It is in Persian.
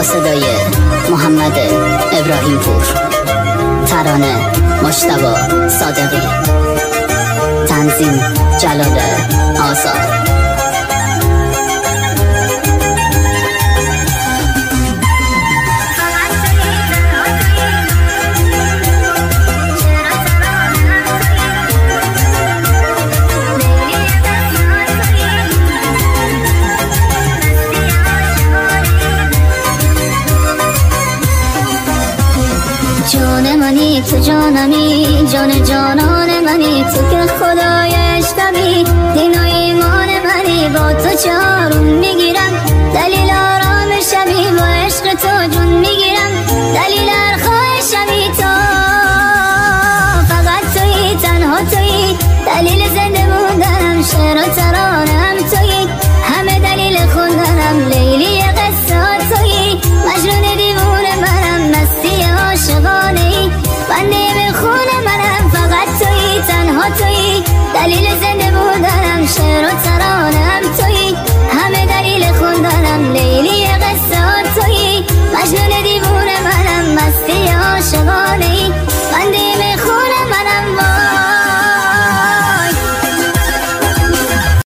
با صدای محمد ابراهیم پور، ترانه مجتبی صادقی، تنظیم جلال آزاد. جان منی تو جانمی، جان جانان منی تو که خدای اشتبی، دین و ایمان منی با تو چارون میگیرم.